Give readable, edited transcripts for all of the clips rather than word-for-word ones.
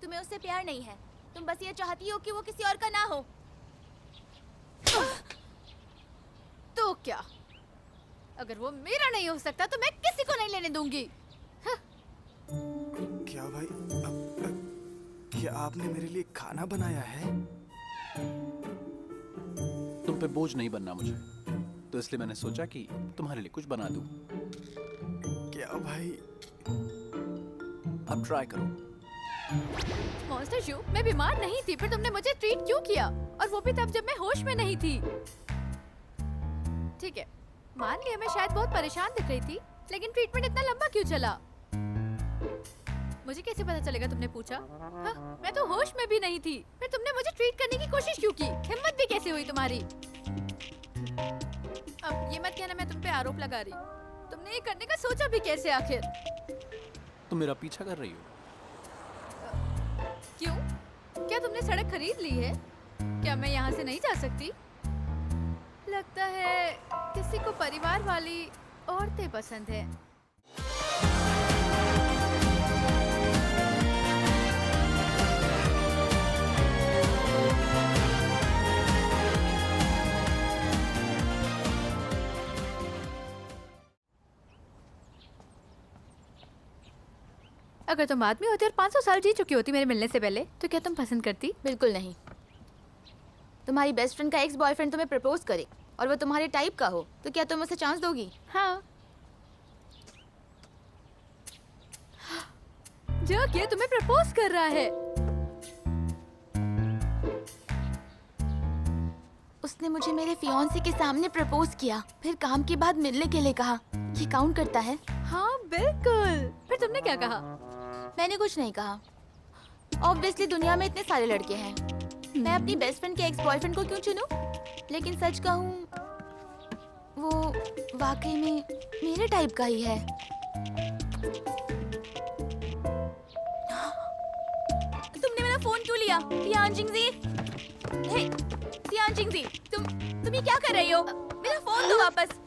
तुम्हें उससे प्यार नहीं है, तुम बस ये चाहती हो कि वो किसी और का ना हो। तो क्या, अगर वो मेरा नहीं हो सकता तो मैं किसी को नहीं लेने दूंगी। क्या भाई, क्या आपने मेरे लिए खाना बनाया है? तुम पे बोझ नहीं बनना मुझे, तो इसलिए मैंने सोचा कि तुम्हारे लिए कुछ बना दूं। क्या भाई? अब ट्राई करो। मॉन्स्टर शू, मैं बीमार नहीं थी, पर तुमने मुझे ट्रीट क्यों किया? और वो भी तब जब मैं होश में नहीं थी। ठीक है, मान लिया मैं शायद बहुत परेशान दिख रही थी, लेकिन ट्रीटमेंट इतना लंबा क्यों चला? मुझे कैसे पता चलेगा तुमने पूछा? हाँ, मैं तो होश में भी नहीं थी, फिर तुमने मुझे ट्रीट करने की कोशिश क्यों की? हिम्मत भी कैसे हुई तुम्हारी? अब ये मत कहना मैं तुम पे आरोप लगा रही हूँ। तुमने ये करने का सोचा भी कैसे आखिर? तुम मेरा पीछा कर रही हो? क्यों? क्या तुमने सड़क खरीद ली है? क्या मैं यहाँ से नहीं जा सकती? लगता है किसी को परिवार वाली औरतें पसंद है। अगर तुम आदमी होती और 500 साल जी चुकी होती मेरे मिलने से पहले, तो क्या तुम पसंद करती? बिल्कुल नहीं। तुम्हारी बेस्ट फ्रेंड का एक्स बॉयफ्रेंड तुम्हें प्रपोज करे और वो तुम्हारे टाइप का हो, तो क्या तुम उसे चांस दोगी? हाँ। जो क्या तुम्हें प्रपोज कर रहा है? उसने मुझे मेरे फियांसे के सामने प्रपोज किया, फिर काम के बाद मिलने के लिए कहा। ये काउंट करता है? हाँ बिल्कुल। फिर तुमने क्या कहा? मैंने कुछ नहीं कहा। ऑब्वियसली दुनिया में इतने सारे लड़के हैं, मैं अपनी बेस्ट फ्रेंड के एक्स बॉयफ्रेंड को क्यों चुनूं? लेकिन सच कहूं, वो वाकई में मेरे टाइप का ही है। तुमने मेरा फोन क्यों लिया? तियान जिंगजी, हे तियान जिंगजी, तुम ये क्या कर रही हो? मेरा फोन दो वापस।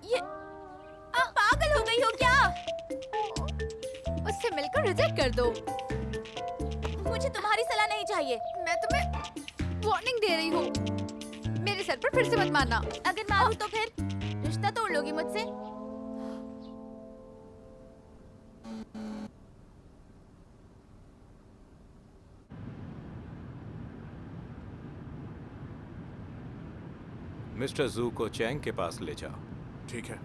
ये आप पागल हो गई हो क्या? उससे मिलकर रिजेक्ट कर दो। मुझे तुम्हारी सलाह नहीं चाहिए। मैं तुम्हें वार्निंग दे रही हूँ, मेरे सर पर फिर से मत मारना। अगर मारूं तो फिर रिश्ता तोड़ लोगी मुझसे? मिस्टर जू को चैंग के पास ले जाओ। ठीक है।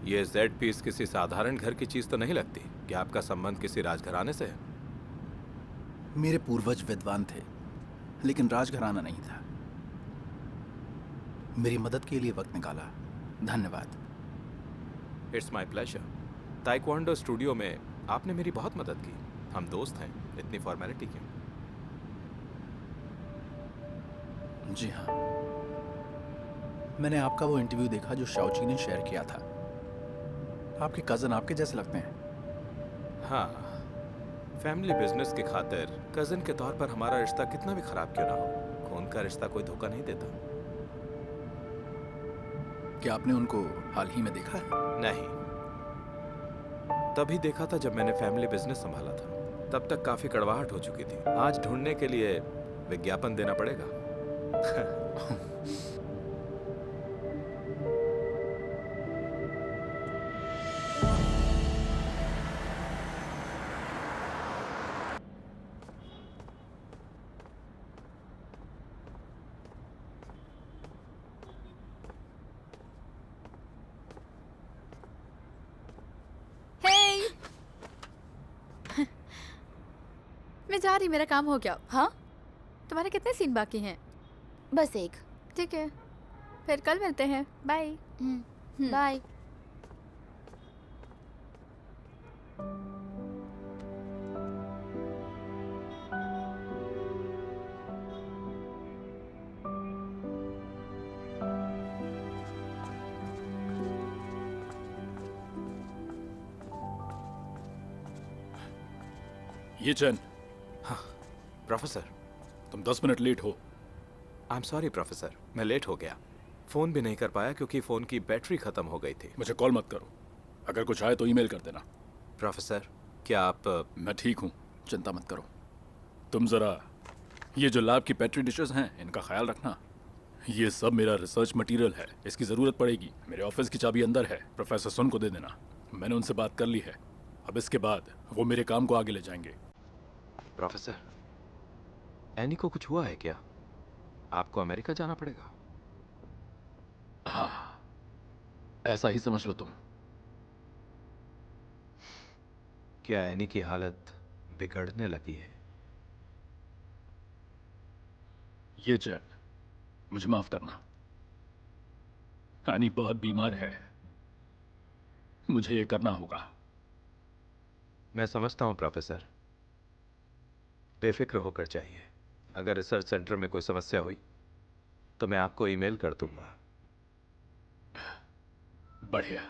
ये जेड पीस किसी साधारण घर की चीज तो नहीं लगती कि आपका संबंध किसी राजघराने से है? मेरे पूर्वज विद्वान थे, लेकिन राजघराना नहीं था। मेरी मदद के लिए वक्त निकाला, धन्यवाद। It's my pleasure. Taekwondo studio में आपने मेरी बहुत मदद की। हम दोस्त हैं, इतनी फॉर्मेलिटी क्यों? जी हाँ, मैंने आपका वो इंटरव्यू देखा जो शाओची ने शेयर किया था। आपके कजन आपके जैसे लगते हैं। हाँ, फैमिली बिजनेस की खातिर कजिन के तौर पर हमारा रिश्ता कितना भी खराब क्यों ना हो, खून का रिश्ता कोई धोखा नहीं देता। क्या आपने उनको हाल ही में देखा है? नहीं, तभी देखा था जब मैंने फैमिली बिजनेस संभाला था। तब तक काफी कड़वाहट हो चुकी थी। आज ढूंढने के लिए विज्ञापन देना पड़ेगा। मैं जा रही, मेरा काम हो गया। हाँ, तुम्हारे कितने सीन बाकी हैं? बस एक। ठीक है, फिर कल मिलते हैं। बाय। बाय। ये चैन, प्रोफेसर, तुम 10 मिनट लेट हो। आई एम सॉरी प्रोफेसर, मैं लेट हो गया। फ़ोन भी नहीं कर पाया क्योंकि फ़ोन की बैटरी ख़त्म हो गई थी। मुझे कॉल मत करो, अगर कुछ आए तो ईमेल कर देना। प्रोफेसर, क्या आप मैं ठीक हूँ, चिंता मत करो। तुम जरा ये जो लैब की पेट्री डिशेस हैं इनका ख्याल रखना। ये सब मेरा रिसर्च मटेरियल है, इसकी ज़रूरत पड़ेगी। मेरे ऑफिस की चाबी अंदर है, प्रोफेसर सुन को दे देना। मैंने उनसे बात कर ली है, अब इसके बाद वो मेरे काम को आगे ले जाएंगे। प्रोफेसर, एनी को कुछ हुआ है क्या? आपको अमेरिका जाना पड़ेगा। हाँ, ऐसा ही समझ लो तुम। क्या एनी की हालत बिगड़ने लगी है? ये चैट, मुझे माफ करना, एनी बहुत बीमार है, मुझे ये करना होगा। मैं समझता हूँ प्रोफेसर, बेफिक्र होकर चाहिए। अगर रिसर्च सेंटर में कोई समस्या हुई तो मैं आपको ईमेल कर दूंगा। बढ़िया।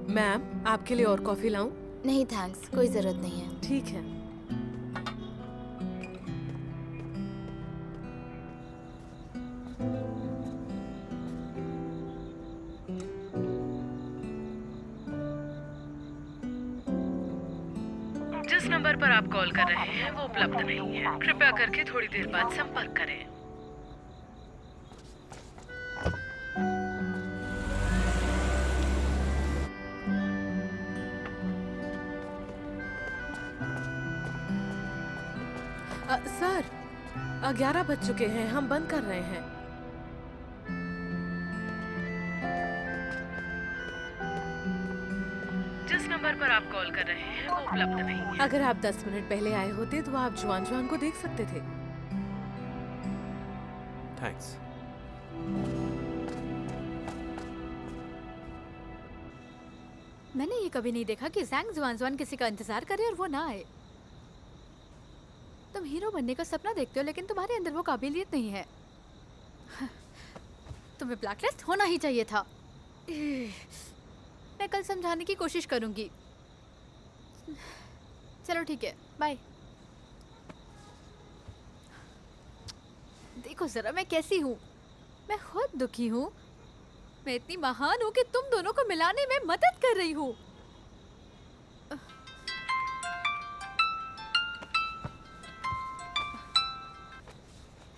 मैम, आपके लिए और कॉफी लाऊं? नहीं थैंक्स, कोई ज़रूरत नहीं है। ठीक है। जिस नंबर पर आप कॉल कर रहे हैं वो उपलब्ध नहीं है, कृपया करके थोड़ी देर बाद संपर्क करें। सर, 11 बज चुके हैं, हम बंद कर रहे हैं। जिस नंबर पर आप कॉल कर रहे हैं वो उपलब्ध नहीं है। अगर आप 10 मिनट पहले आए होते तो आप जुआन जुआन को देख सकते थे। थैंक्स। मैंने ये कभी नहीं देखा कि जैंग जुआन किसी का इंतजार करे और वो ना आए। तुम हीरो बनने का सपना देखते हो लेकिन तुम्हारे अंदर वो काबिलियत नहीं है। तुम्हें ब्लैकलिस्ट होना ही चाहिए था। मैं कल समझाने की कोशिश करूंगी। चलो ठीक है, बाय। देखो जरा मैं कैसी हूँ, मैं खुद दुखी हूँ। मैं इतनी महान हूँ कि तुम दोनों को मिलाने में मदद कर रही हूँ।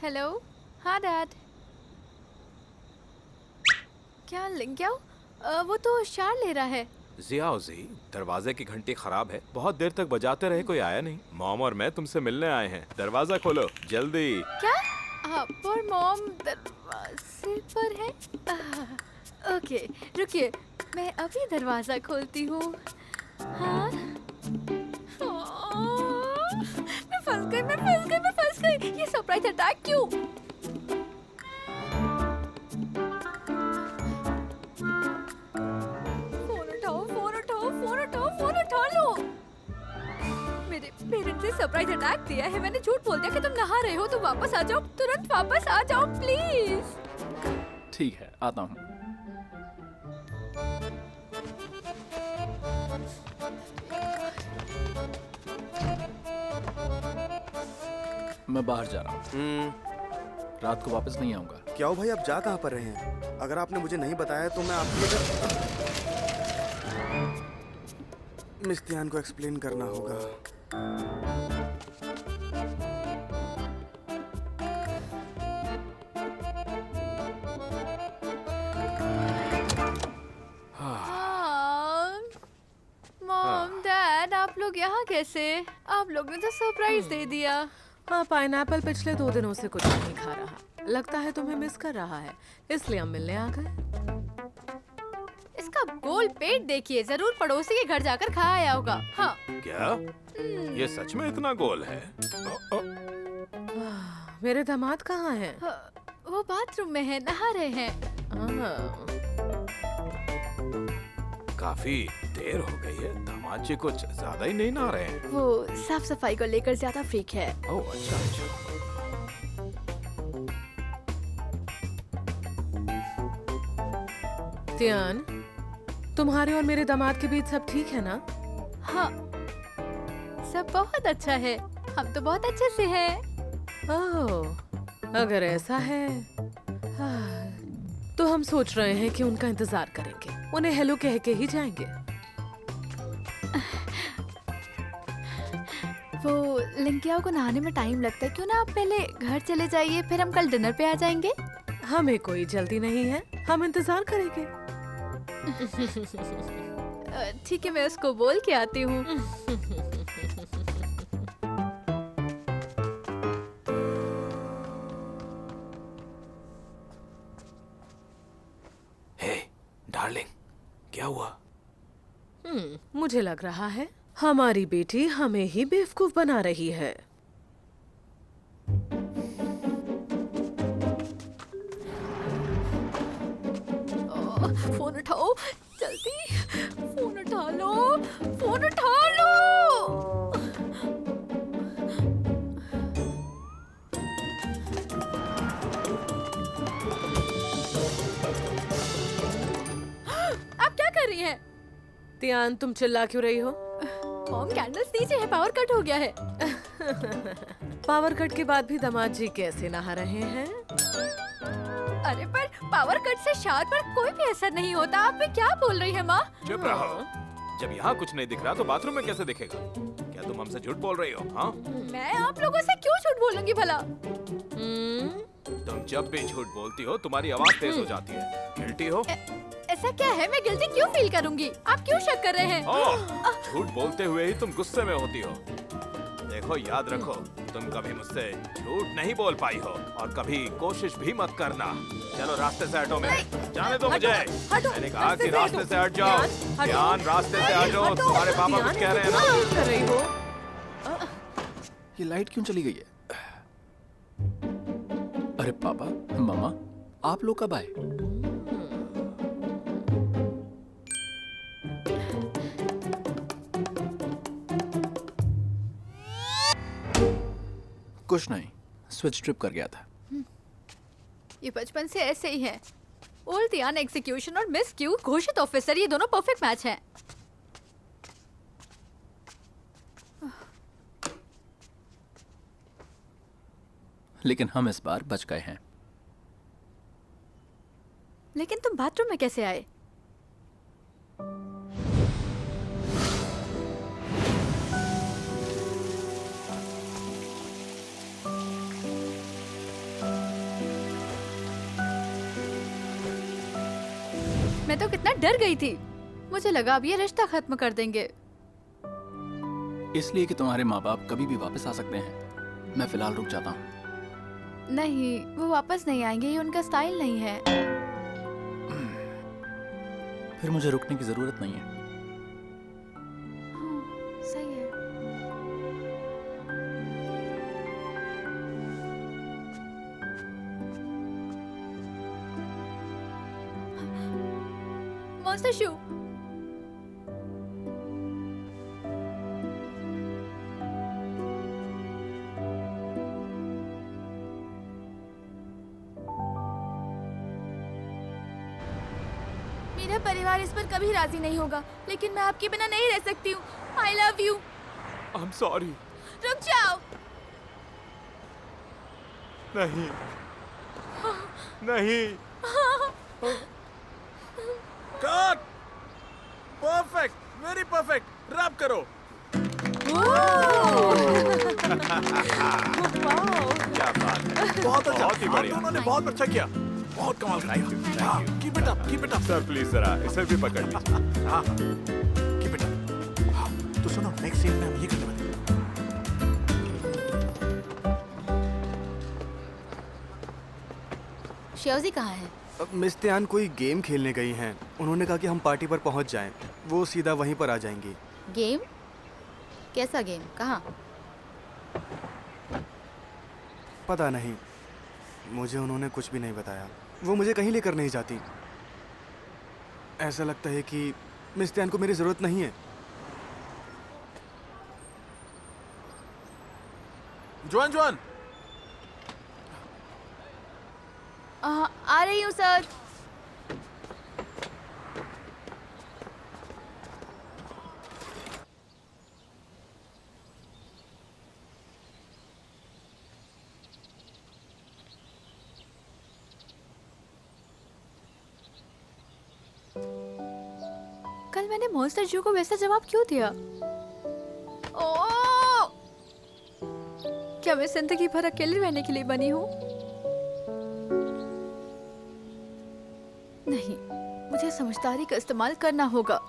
हेलो, हाँ डैड। क्या लिंक्याओ? वो तो शार ले रहा है। जियाओ जी, दरवाजे की घंटी खराब है, बहुत देर तक बजाते रहे, कोई आया नहीं। मॉम और मैं तुमसे मिलने आए हैं, दरवाजा खोलो जल्दी। क्या? आप और मॉम दरवाजे पर है? ओके, रुकिए, मैं अभी दरवाजा खोलती हूँ। हाँ? मैं फंस गई, मैं फंस गई, मैं फंस गई। ये सरप्राइज अटैक क्यों? फोन उठाओ, फोन उठाओ, फोन उठाओ, फोन उठा लो। मेरे पेरेंट्स ने सरप्राइज अटैक दिया है। मैंने झूठ बोल दिया कि तुम नहा रहे हो, तो वापस आ जाओ, तुरंत वापस आ जाओ प्लीज। ठीक है, आता हूँ। मैं बाहर जा रहा हूँ, रात को वापस नहीं आऊंगा। क्या हो भाई, आप जा कहाँ पर रहे हैं? अगर आपने मुझे नहीं बताया तो मैं आपके लिए मिस तियान को एक्सप्लेन करना होगा। मॉम, डैड, आप लोग यहाँ कैसे? आप लोग ने तो सरप्राइज दे दिया। हाँ, पाइनएप्पल पिछले 2 दिनों से कुछ नहीं खा रहा, लगता है तुम्हें मिस कर रहा है, इसलिए हम मिलने आ गए। इसका गोल पेट देखिए, जरूर पड़ोसी के घर जाकर खा आया होगा। हाँ। क्या ये सच में इतना गोल है? मेरे दामाद कहाँ हैं? वो बाथरूम में है, नहा रहे हैं। हाँ। काफी देर हो गई है, दामाद जी कुछ ज्यादा ही नहीं नहा रहे हैं। वो साफ सफाई को लेकर ज्यादा फ्रीक है। ओह अच्छा अच्छा। तियान, तुम्हारे और मेरे दामाद के बीच सब ठीक है ना? हाँ, सब बहुत अच्छा है। हम तो बहुत अच्छे से हैं। ओह, अगर ऐसा है तो हम सोच रहे हैं कि उनका इंतजार करेंगे। उन्हें हेलो कह के ही जाएंगे। वो लिंकिया को नहाने में टाइम लगता है, क्यों ना आप पहले घर चले जाइए, फिर हम कल डिनर पे आ जाएंगे। हमें कोई जल्दी नहीं है, हम इंतजार करेंगे। ठीक है, मैं उसको बोल के आती हूँ। हे डार्लिंग, क्या हुआ? मुझे लग रहा है हमारी बेटी हमें ही बेवकूफ बना रही है। फोन उठाओ जल्दी, फोन उठा लो, फोन उठा लो। आप क्या कर रही हैं? तियान, तुम चिल्ला क्यों रही हो? मॉम, कैंडल्स नीचे है, पावर कट हो गया है। पावर कट के बाद भी दामाद जी कैसे नहा रहे हैं? अरे पर पावर कट से शावर पर कोई भी असर नहीं होता। आप भी क्या बोल रही है माँ? चुप रहो। जब यहाँ कुछ नहीं दिख रहा तो बाथरूम में कैसे दिखेगा? क्या तुम हमसे झूठ बोल रही हो? हाँ, मैं आप लोगों से क्यों झूठ बोलूंगी भला? तुम जब भी झूठ बोलती हो तुम्हारी आवाज तेज हो जाती है। गिल्टी हो? ऐसा क्या है? मैं गिल्टी क्यों फील करूंगी? आप क्यों शक कर रहे हैं? ओह, झूठ बोलते हुए ही तुम गुस्से में होती हो। देखो, याद रखो, तुम कभी मुझसे झूठ नहीं बोल पाई हो और कभी कोशिश भी मत करना। चलो रास्ते से हटो, मेरे जाने दो मुझे। मैंने कहा कि रास्ते से हट जाओ। ध्यान, रास्ते से हटो। तुम्हारे पापा कुछ कह रहे हैं ना? कर रही हो? ये लाइट क्यों चली गई है? अरे पापा, मामा, आप लोग कब आए? कुछ नहीं, स्विच ट्रिप कर गया था। ये बचपन से ऐसे ही है। ओल्ड तियान एग्जीक्यूशन और मिस क्यू घोषित ऑफिसर, ये दोनों परफेक्ट मैच हैं। लेकिन हम इस बार बच गए हैं। लेकिन तुम बाथरूम में कैसे आए? मैं तो कितना डर गई थी। मुझे लगा अब ये रिश्ता खत्म कर देंगे। इसलिए कि तुम्हारे माँ बाप कभी भी वापस आ सकते हैं। मैं फिलहाल रुक जाता हूँ। नहीं, वो वापस नहीं आएंगे, ये उनका स्टाइल नहीं है। फिर मुझे रुकने की जरूरत नहीं है। सही है। मॉन्स्टर शू। मेरा परिवार इस पर कभी राजी नहीं होगा, लेकिन मैं आपके बिना नहीं रह सकती हूँ। I love you. I'm sorry। रुक जाओ। नहीं, नहीं। Cut. Perfect, very perfect. Wrap करो। क्या बात है, बहुत अच्छा, बहुत ही बढ़िया। उन्होंने बहुत अच्छा किया, बहुत कमाल किया। Keep it up, keep it up. Sir please जरा इसे भी पकड़ लीजिए। हाँ, कीप इट अप। हाँ, तो सुनो, नेक्स्ट सीन में हम ये करने वाले हैं। श्योजी कहाँ है? मिस त्यान कोई गेम खेलने गई हैं। उन्होंने कहा कि हम पार्टी पर पहुंच जाएं। वो सीधा वहीं पर आ जाएंगी। गेम? कैसा गेम? कहाँ? पता नहीं, मुझे उन्होंने कुछ भी नहीं बताया। वो मुझे कहीं लेकर नहीं जाती। ऐसा लगता है कि मिस त्यान को मेरी ज़रूरत नहीं है। जुआन जुआन, आ रही हूँ सर। कल मैंने मॉन्स्टर जू को वैसा जवाब क्यों दिया? क्या मैं जिंदगी भर अकेले रहने के लिए बनी हूँ? नहीं, मुझे समझदारी का इस्तेमाल करना होगा।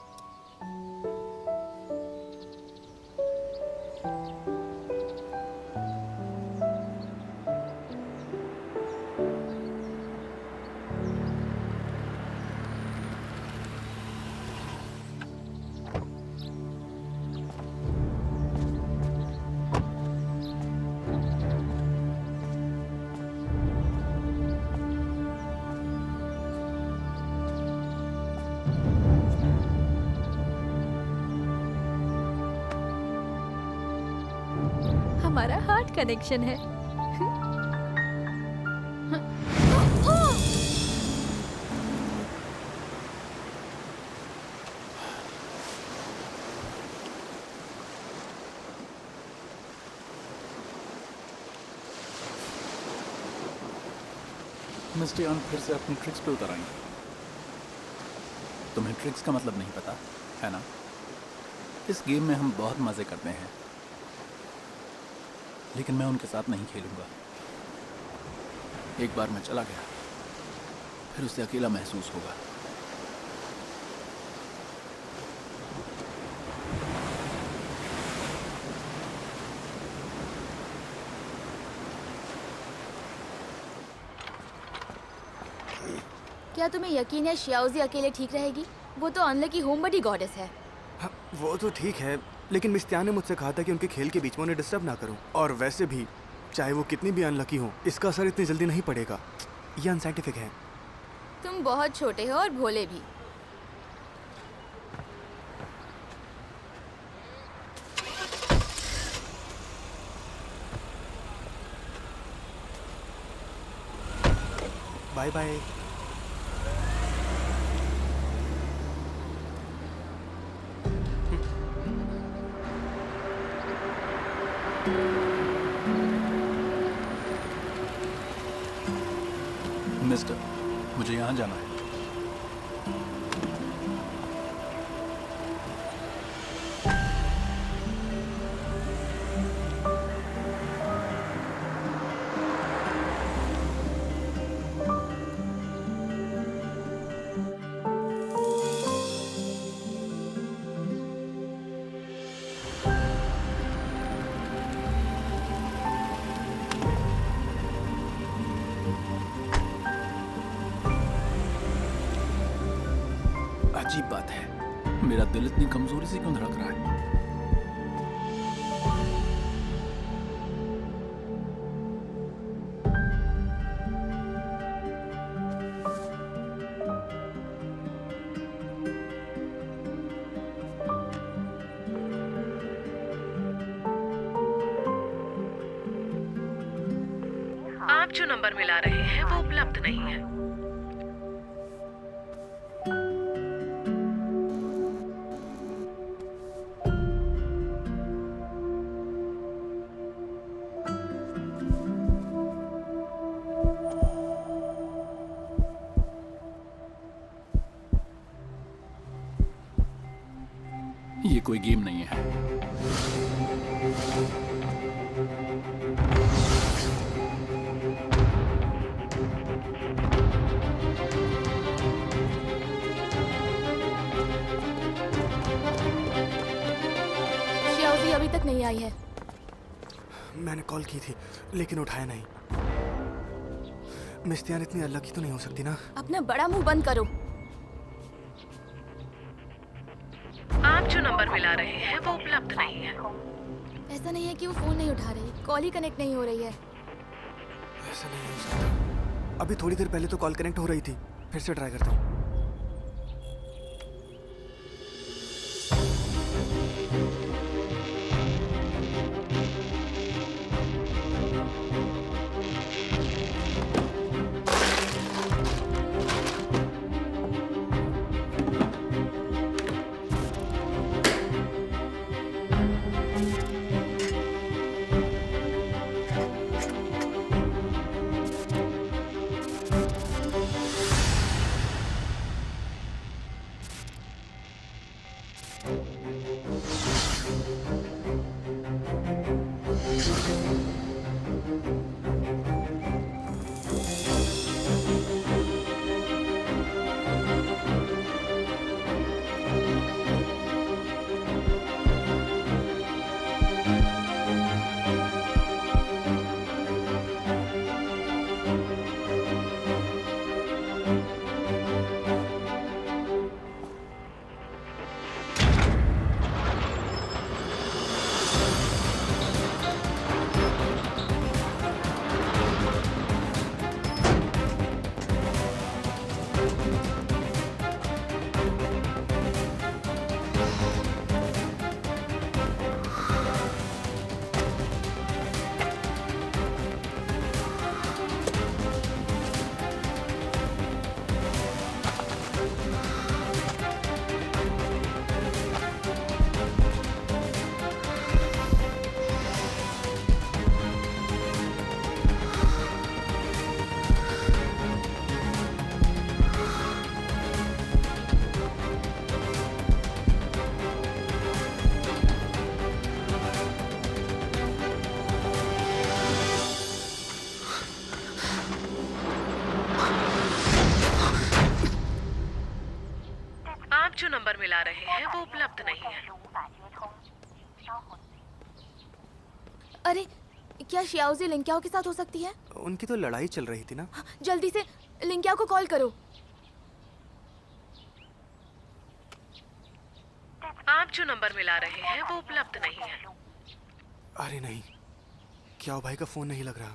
हमारा हार्ट कनेक्शन है। मिस टियान फिर से अपनी ट्रिक्स पे उतर आई। तुम्हें ट्रिक्स का मतलब नहीं पता है ना? इस गेम में हम बहुत मजे करते हैं, लेकिन मैं उनके साथ नहीं खेलूंगा। एक बार मैं चला गया, फिर उसे अकेला महसूस होगा। क्या तुम्हें यकीन है शियाओजी अकेले ठीक रहेगी? वो तो अनलकी होमबडी गॉडेस है। हाँ, वो तो ठीक है, लेकिन मिस त्यान ने मुझसे कहा था कि उनके खेल के बीच में उन्हें डिस्टर्ब ना करूं। और वैसे भी चाहे वो कितनी भी अनलकी हो, इसका असर इतनी जल्दी नहीं पड़ेगा। ये अनसाइंटिफिक है। तुम बहुत छोटे हो और भोले भी। Bye bye. मिस्टर, मुझे यहाँ जाना है। अजीब बात है, मेरा दिल इतनी कमजोरी से क्यों धड़क रहा है? आप जो नंबर मिला रहे हैं वो उपलब्ध नहीं है। ये कोई गेम नहीं है। शियाओजी अभी तक नहीं आई है। मैंने कॉल की थी, लेकिन उठाया नहीं। मिस त्यान इतनी अनलकी तो नहीं हो सकती ना? अपना बड़ा मुंह बंद करो। आप जो नंबर मिला रहे हैं वो उपलब्ध नहीं है। ऐसा नहीं है कि वो फोन नहीं उठा रही, कॉल ही कनेक्ट नहीं हो रही है। ऐसा नहीं हो सकता। अभी थोड़ी देर पहले तो कॉल कनेक्ट हो रही थी। फिर से ट्राई करता हूँ। जो नंबर मिला रहे हैं वो उपलब्ध नहीं है। अरे क्या शियाओजी लिंक्याओ के साथ हो सकती है? उनकी तो लड़ाई चल रही थी ना। जल्दी से लिंक्याओ को कॉल करो। आप जो नंबर मिला रहे हैं वो उपलब्ध नहीं है। अरे नहीं, क्या भाई का फोन नहीं लग रहा।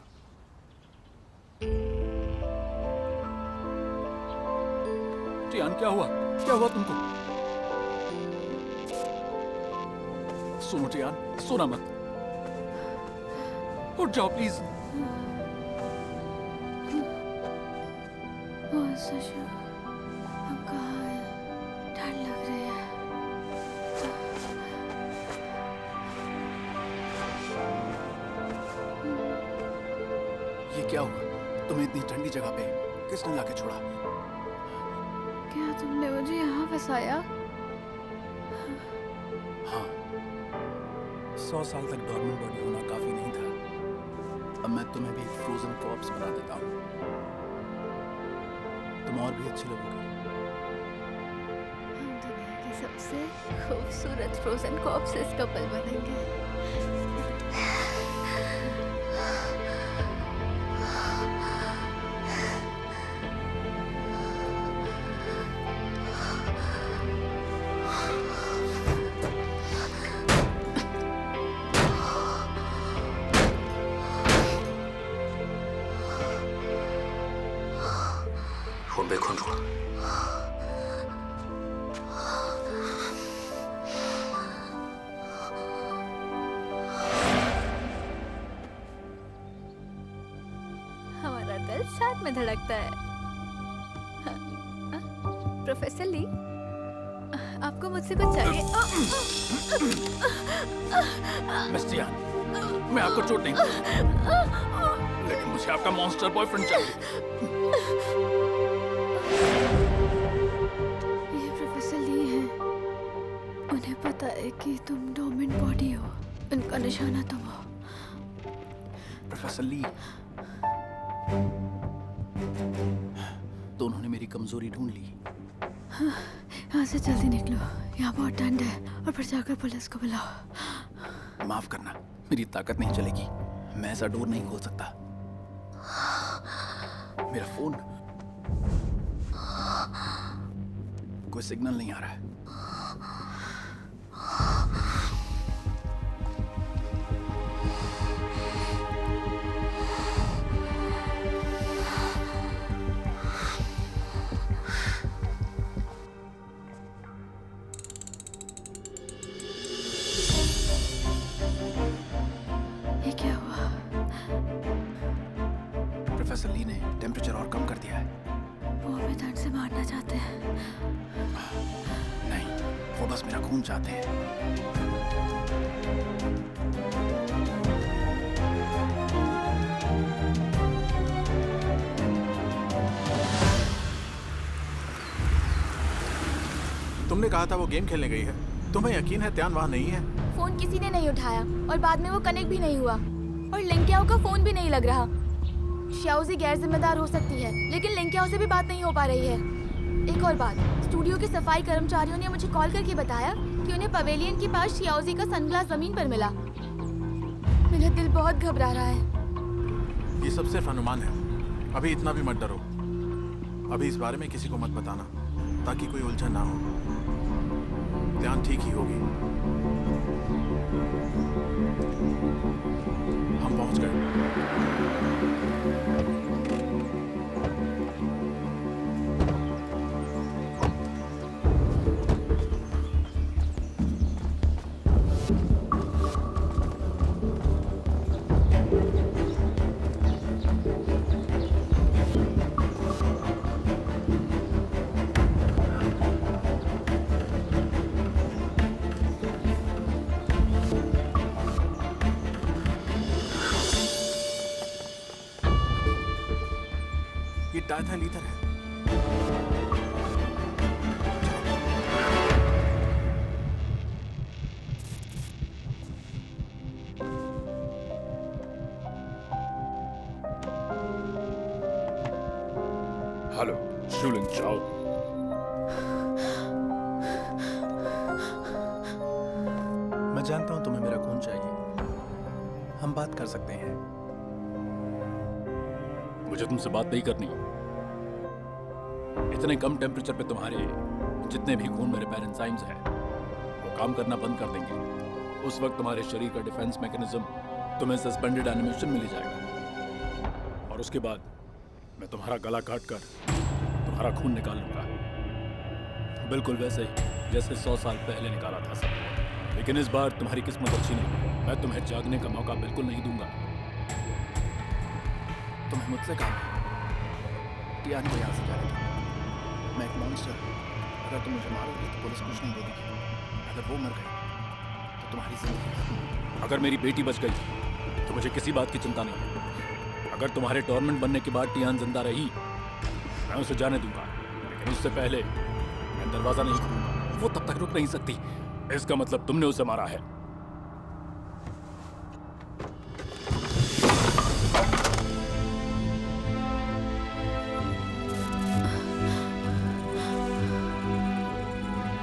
टियान क्या हुआ? क्या हुआ तुमको? सुनो टियान, सोना मत। उठ जाओ प्लीज। हम कहाँ हैं? ठंड लग रही है। ये क्या हुआ? तुम्हें इतनी ठंडी जगह पे किसने लाके छोड़ा? क्या तुमने मुझे यहाँ फंसाया? हाँ, 100 साल तक डॉर्मेंट बॉडी होना काफी नहीं था। अब मैं तुम्हें भी एक फ्रोजन कॉर्प्स बना देता हूँ। तुम और भी अच्छी लगोगी। हम दुनिया के सबसे खूबसूरत फ्रोजन कॉर्प्सेस कपल बनेंगे।我被困住了。 हमारा दिल साथ में धड़कता है। प्रोफेसर ली, आपको मुझसे कुछ चाहिए? मिस टियान, मैं आपको चोट नहीं दूंगा, लेकिन मुझे आपका मॉन्स्टर बॉयफ्रेंड चाहिए। ये प्रोफेसर ली है। उन्हें पता है कि तुम डोमिन बॉडी हो। उनका निशाना तुम हो। प्रोफेसर ली, तो उन्होंने मेरी कमजोरी ढूंढ ली। यहाँ से जल्दी निकलो, यहाँ बहुत ठंड है। और फिर जाकर पुलिस को बुलाओ। माफ करना, मेरी ताकत नहीं चलेगी। मैं ऐसा डोर नहीं खोल सकता। मेरा फोन, कोई सिग्नल नहीं आ रहा है। दिया है। वो हमें ठंड से मारना चाहते हैं। नहीं, वो बस मेरा खून चाहते हैं। तुमने कहा था वो गेम खेलने गई है। तुम्हें यकीन है त्यान वहाँ नहीं है? फोन किसी ने नहीं उठाया और बाद में वो कनेक्ट भी नहीं हुआ और लिंकियाओ का फोन भी नहीं लग रहा। श्याओजी गैर जिम्मेदार हो सकती है, लेकिन लिंकियाओ से भी बात नहीं हो पा रही है। एक और बात, स्टूडियो के सफाई कर्मचारियों ने मुझे कॉल करके बताया कि उन्हें पवेलियन के पास श्याओजी का सनग्लास जमीन पर मिला। मेरा दिल बहुत घबरा रहा है। ये सब सिर्फ अनुमान है। अभी इतना भी मत डरो। अभी इस बारे में किसी को मत बताना, ताकि कोई उलझन ना हो। ध्यान ठीक ही होगी। हम पहुंच गए। ये डायथाइल ईथर है। हेलो, शूलिंग चाओ। मैं जानता हूं तुम्हें मेरा खून चाहिए। हम बात कर सकते हैं। मुझे तुमसे बात नहीं करनी। इतने कम टेम्परेचर पे तुम्हारे जितने भी खून मेरे पैरेंजाइम्स हैं वो काम करना बंद कर देंगे। उस वक्त तुम्हारे शरीर का डिफेंस मैकेनिज्म तुम्हें सस्पेंडेड एनिमेशन मिल जाएगा और उसके बाद मैं तुम्हारा गला काट कर तुम्हारा खून निकाल लूंगा, बिल्कुल वैसे ही जैसे 100 साल पहले निकाला था सब। लेकिन इस बार तुम्हारी किस्मत अच्छी नहीं। मैं तुम्हें जागने का मौका बिल्कुल नहीं दूंगा। तुम्हें मुझसे काम है। टियान को यहाँ से जाने दो। मैं एक मॉन्स्टर हूँ। अगर तुम मुझे मारोगे तो पुलिस कुछ नहीं बोलेगी। अगर वो मर गए तो तुम्हारी जिंदगी। अगर मेरी बेटी बच गई तो मुझे किसी बात की चिंता नहीं है। अगर तुम्हारे टॉर्मेंट बनने के बाद टियान जिंदा रही मैं उसे जाने दूंगा, लेकिन उससे पहले मैं दरवाजा नहीं खोलूंगा। वो तब तक रुक नहीं सकती। इसका मतलब तुमने उसे मारा है।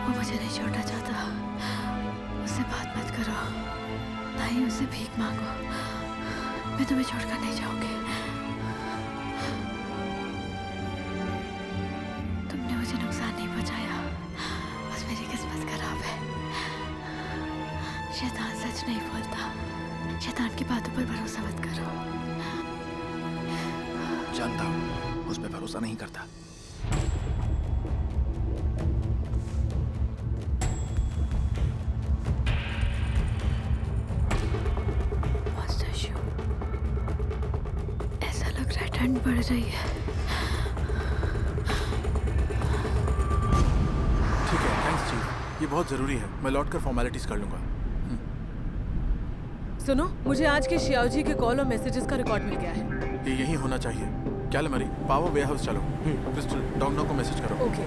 वो मुझे नहीं छोड़ना चाहता। उससे बात मत करो, ना ही उससे भीख मांगो। मैं तुम्हें छोड़कर नहीं जाऊंगी। तुमने मुझे नुकसान नहीं पहुंचाया, बस मेरी किस्मत खराब है। शैतान सच नहीं बोलता। शैतान की बातों पर भरोसा मत करो। जानता हूं, उस पर भरोसा नहीं करता। मास्टर शू, ऐसा लग रहा है ठंड बढ़ रही है। ठीक है, थैंक्स चीफ। ये बहुत जरूरी है। मैं लौटकर फॉर्मेलिटीज कर लूंगा। सुनो, मुझे आज के शियाओजी के कॉल और मैसेजेस का रिकॉर्ड मिल गया है। ये यही होना चाहिए। क्या ले मरी, पावर वेयरहाउस चलो। क्रिस्टल, डॉगनो को मैसेज करो। ओके।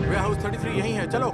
वेयरहाउस 33 यही है, चलो।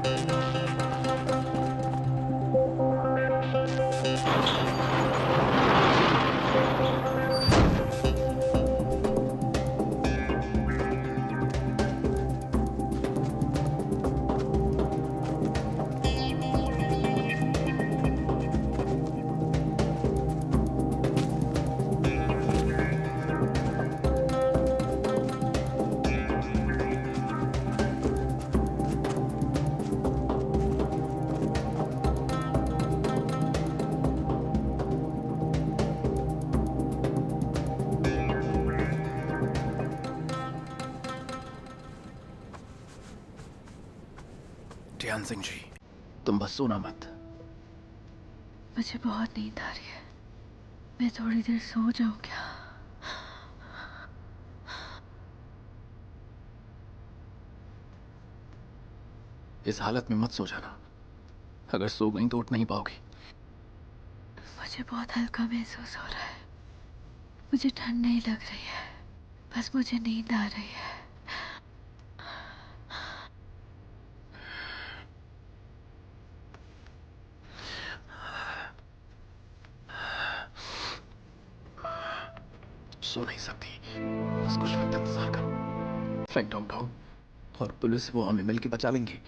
ध्यान सिंह जी, तुम बस सोना मत। मुझे बहुत नींद आ रही है, मैं थोड़ी देर सो जाऊं क्या? इस हालत में मत सो जाना, अगर सो गई तो उठ नहीं पाओगी। मुझे बहुत हल्का महसूस हो रहा है, मुझे ठंड नहीं लग रही है, बस मुझे नींद आ रही है। सो नहीं सकती, बस कुछ वक्त इंतजार करो। फैंटम ढो और पुलिस वो हमें मिलके बचा लेंगे।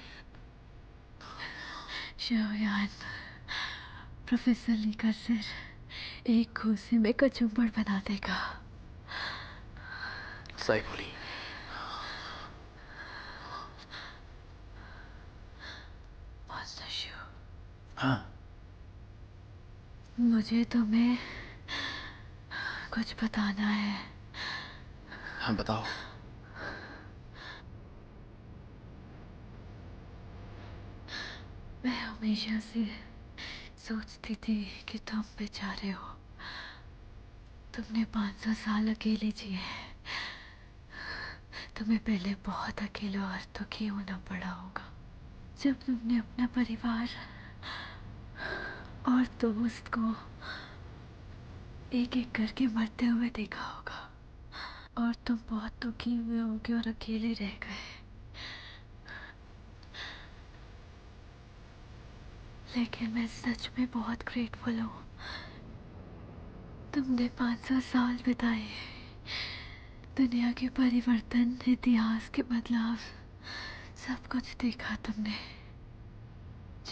शाओयान, प्रोफेसर ली का सिर एक घूंसे में कचूमर बना देगा। सही बोली। मास्टर शू, हाँ, मुझे तुम्हें कुछ बताना है। हाँ बताओ। मैं हमेशा से सोचती थी कि तुम बेचारे हो, तुमने 500 साल अकेले जिए हैं, तुम्हें पहले बहुत अकेला और दुखी होना पड़ा होगा जब तुमने अपना परिवार और दोस्त को एक एक करके मरते हुए देखा होगा, और तुम बहुत दुखी हुए होगे और अकेले रह गए। लेकिन मैं सच में बहुत ग्रेटफुल हूँ, तुमने 500 साल बिताए, दुनिया के परिवर्तन, इतिहास के बदलाव, सब कुछ देखा तुमने।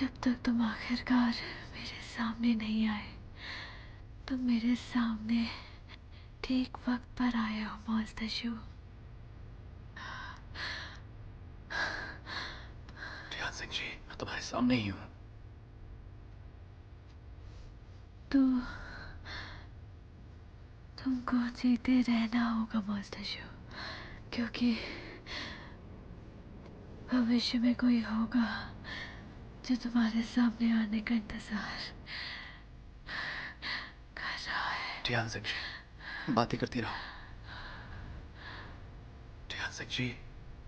जब तक तुम आखिरकार मेरे सामने नहीं आए, तुम मेरे सामने ठीक वक्त पर आए हो मास्टर शू। ध्यान सिंह जी, मैं तुम्हारे सामने ही हूँ। तो तुमको जीते रहना होगा मास्टर शू, क्योंकि भविष्य में कोई होगा जो तुम्हारे सामने आने का इंतजार कर रहा है। ध्यान सिंह जी, बातें करती रहो। ध्यान सिंह जी,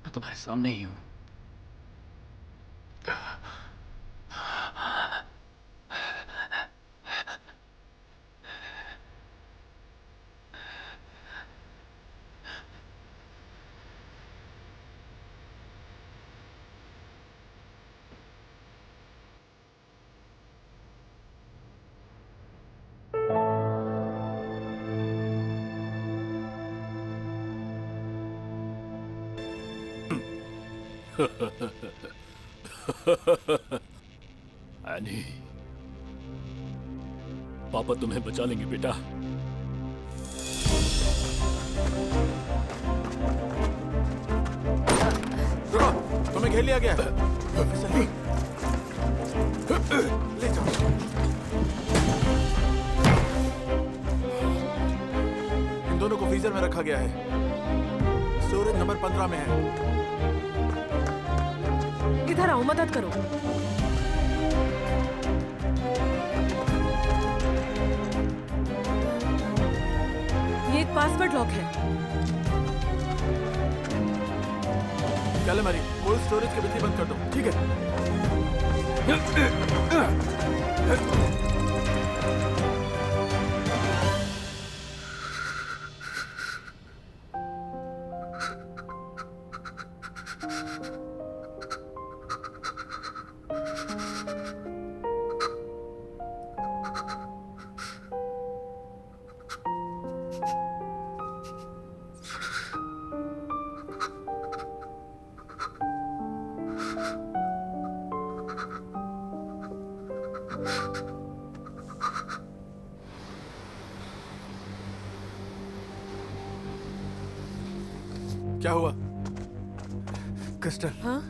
मैं तुम्हारे सामने ही हूँ। एनी, पापा तुम्हें बचा लेंगे बेटा। रुको, तुम्हें घेर लिया गया है। प्रोफेसर ली, ले जाओ। इन दोनों को फ्रीजर में रखा गया है, स्टोरेज नंबर 15 में है। इधर आओ, मदद करो। ये एक पासवर्ड लॉक है। कैलेमरी, कोल्ड स्टोरेज की बिजली बंद कर दो। ठीक है। क्या हुआ? क्रिस्टल, हाँ?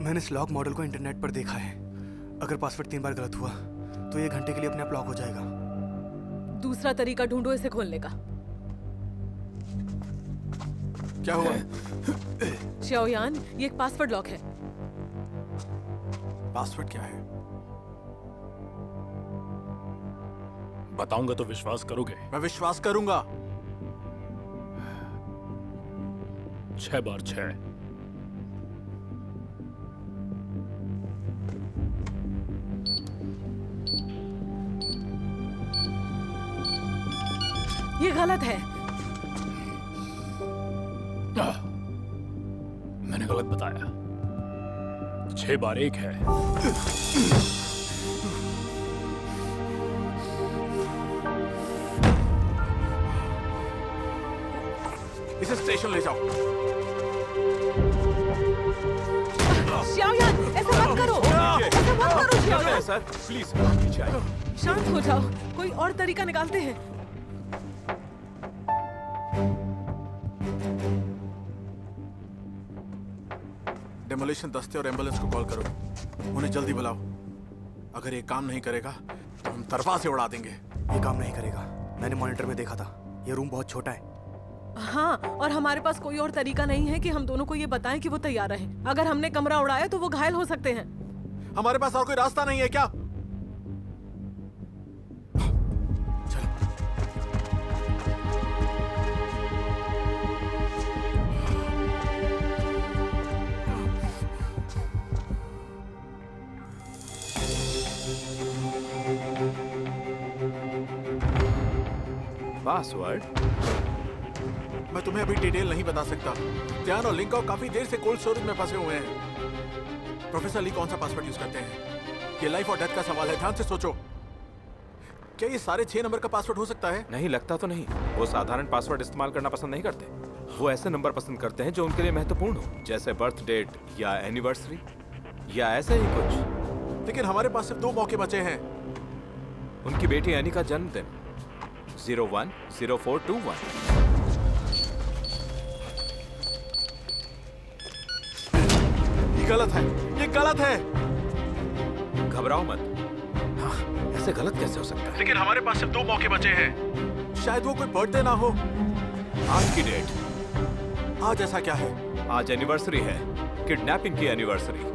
मैंने इस लॉक मॉडल को इंटरनेट पर देखा है। अगर पासवर्ड 3 बार गलत हुआ तो 1 घंटे के लिए अपने आप लॉक हो जाएगा। दूसरा तरीका ढूंढो इसे खोलने का। क्या हुआ? शाओयान, ये एक पासवर्ड लॉक है। पासवर्ड क्या है? बताऊंगा तो विश्वास करोगे? मैं विश्वास करूंगा। 6x6। ये गलत है। मैंने गलत बताया। 6x1 है। इसे स्टेशन ले जाओ। श्याओयान, ऐसा मत करो। ऐसा मत करो श्याओयान। सर प्लीज पीछे आइए। शांत हो जाओ, कोई और तरीका निकालते हैं। डेमोलिशन दस्ते और एम्बुलेंस को कॉल करो, उन्हें जल्दी बुलाओ। अगर ये काम नहीं करेगा तो हम दरवाजे उड़ा देंगे। ये काम नहीं करेगा, मैंने मॉनिटर में देखा था। ये रूम बहुत छोटा है। हाँ, और हमारे पास कोई और तरीका नहीं है कि हम दोनों को ये बताएं कि वो तैयार रहे। अगर हमने कमरा उड़ाया तो वो घायल हो सकते हैं। हमारे पास और कोई रास्ता नहीं है क्या? चलो। पासवर्ड? मैं तुम्हें अभी डिटेल नहीं बता सकता। ध्यान और लिंक काफी देर से कोल्ड स्टोरेज में फंसे हुए हैं। प्रोफेसर ली कौन सा पासवर्ड यूज करते हैं? ये लाइफ और डेथ का सवाल है, ध्यान से सोचो। क्या ये सारे 6 नंबर का पासवर्ड हो सकता है? नहीं, लगता तो नहीं। वो साधारण पासवर्ड इस्तेमाल करना पसंद नहीं करते। वो ऐसे नंबर पसंद करते हैं जो उनके लिए महत्वपूर्ण हो, जैसे बर्थ डेट या एनिवर्सरी या ऐसे ही कुछ। लेकिन हमारे पास सिर्फ 2 मौके बचे हैं। उनकी बेटी एनी का जन्मदिन 010421। ये गलत है, ये गलत है। घबराओ मत। हाँ, ऐसे गलत कैसे हो सकता है? लेकिन हमारे पास सिर्फ 2 मौके बचे हैं। शायद वो कोई बर्थडे ना हो। आज की डेट? आज ऐसा क्या है? आज एनिवर्सरी है, किडनैपिंग की एनिवर्सरी।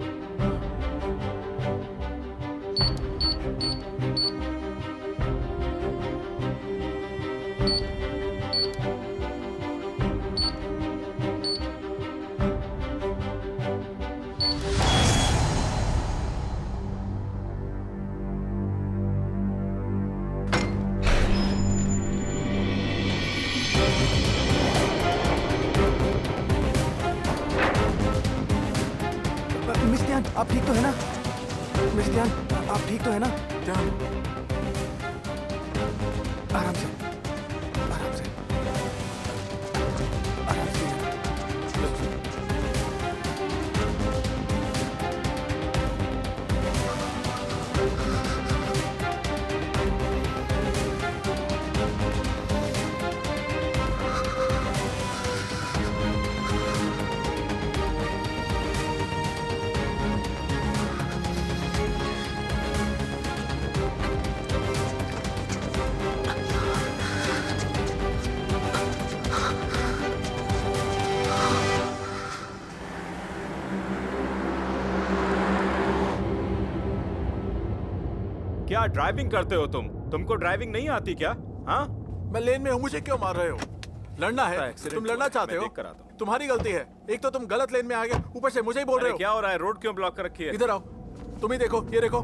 मिस ध्यान, आप ठीक तो है ना? मिस ध्यान, आप ठीक तो है ना? ध्यान, आराम से, आराम से, आराम से। क्या ड्राइविंग करते हो तुम? तुमको ड्राइविंग नहीं आती क्या? हाँ, मैं लेन में हूँ, मुझे क्यों मार रहे हो? लड़ना है? एक्सीडेंट तुम लड़ना हुआ है, चाहते मैं हो? देख कर आता हूँ। तुम्हारी गलती है। एक तो तुम गलत लेन में आ गए, ऊपर से मुझे ही बोल रहे अरे हो। क्या हो रहा है? रोड क्यों ब्लॉक कर रखी है? इधर आओ, तुम ही देखो, ये देखो।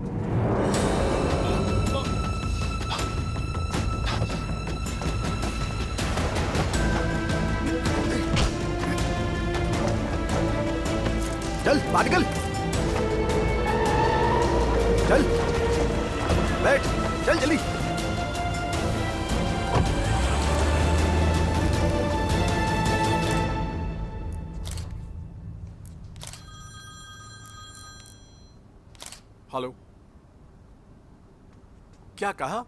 चल बाहर निकल, चल बैठ, चल जल्दी। हेलो, क्या कहा?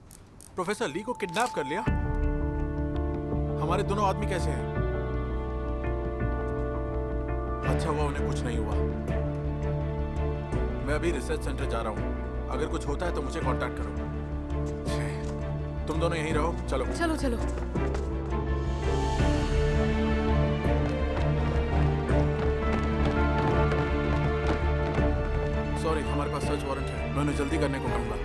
प्रोफेसर ली को किडनैप कर लिया? हमारे दोनों आदमी कैसे हैं? अच्छा हुआ उन्हें कुछ नहीं हुआ। मैं अभी रिसर्च सेंटर जा रहा हूँ। अगर कुछ होता है तो मुझे कांटेक्ट करो। तुम दोनों यहीं रहो, चलो। चलो चलो। सॉरी, हमारे पास पास सर्च वारंट है, मैं उन्हें जल्दी करने को कहूंगा।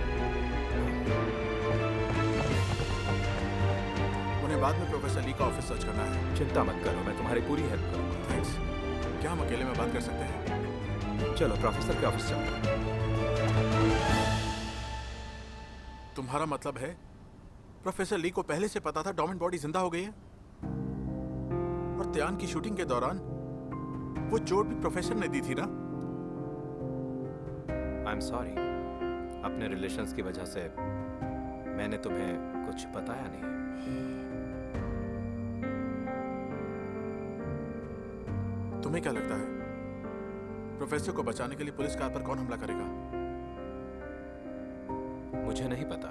उन्हें बाद में प्रोफेसर ली का ऑफिस सर्च करना है। चिंता मत करो, मैं तुम्हारी पूरी हेल्प करूंगा। थैंक्स। क्या हम अकेले में बात कर सकते हैं? चलो प्रोफेसर के ऑफिस चलो। तुम्हारा मतलब है प्रोफेसर ली को पहले से पता था डॉर्मेंट बॉडी जिंदा हो गई है? और त्यान की शूटिंग के दौरान वो चोट भी प्रोफेसर ने दी थी ना? आई एम सॉरी, अपने रिलेशंस की वजह से मैंने तुम्हें कुछ बताया नहीं। तुम्हें क्या लगता है प्रोफेसर को बचाने के लिए पुलिस कार पर कौन हमला करेगा? मुझे नहीं पता।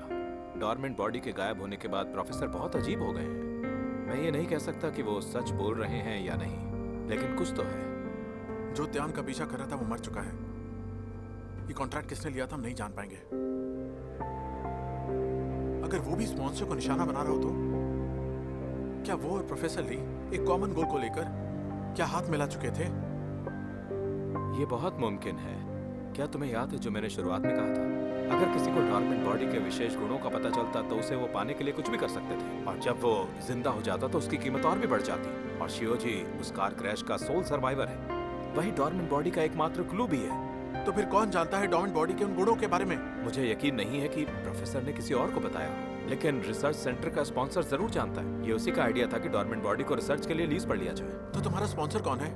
डॉर्मेंट बॉडी के गायब होने के बाद प्रोफेसर बहुत अजीब हो गए हैं। मैं ये नहीं कह सकता कि वो सच बोल रहे हैं या नहीं, लेकिन कुछ तो है। जो त्यान का पीछा कर रहा था वो मर चुका है। ये कॉन्ट्रैक्ट किसने लिया था हम नहीं जान पाएंगे। अगर वो भी स्पॉन्सर को निशाना बना रहा हो तो क्या वो और प्रोफेसर ली एक कॉमन गोल को लेकर क्या हाथ मिला चुके थे? ये बहुत मुमकिन है। क्या तुम्हें याद है जो मैंने शुरुआत में कहा था, अगर किसी को डॉर्मेंट बॉडी के विशेष गुणों का पता चलता तो उसे वो पाने के लिए कुछ भी कर सकते थे, और जब वो जिंदा हो जाता तो उसकी कीमत और भी बढ़ जाती। और शियोजी उस कार क्रैश का सोल सर्वाइवर है, वही डॉर्मेंट बॉडी का एकमात्र क्लू भी है। तो फिर कौन जानता है डॉर्मेंट बॉडी के उन गुणों के बारे में? मुझे यकीन नहीं है कि प्रोफेसर ने किसी और को बताया हो, लेकिन रिसर्च सेंटर का स्पॉन्सर जरूर जानता है। ये उसी का आइडिया था कि डॉर्मेंट बॉडी को रिसर्च के लिए लीज पर लिया जाए। तो तुम्हारा स्पॉन्सर कौन है?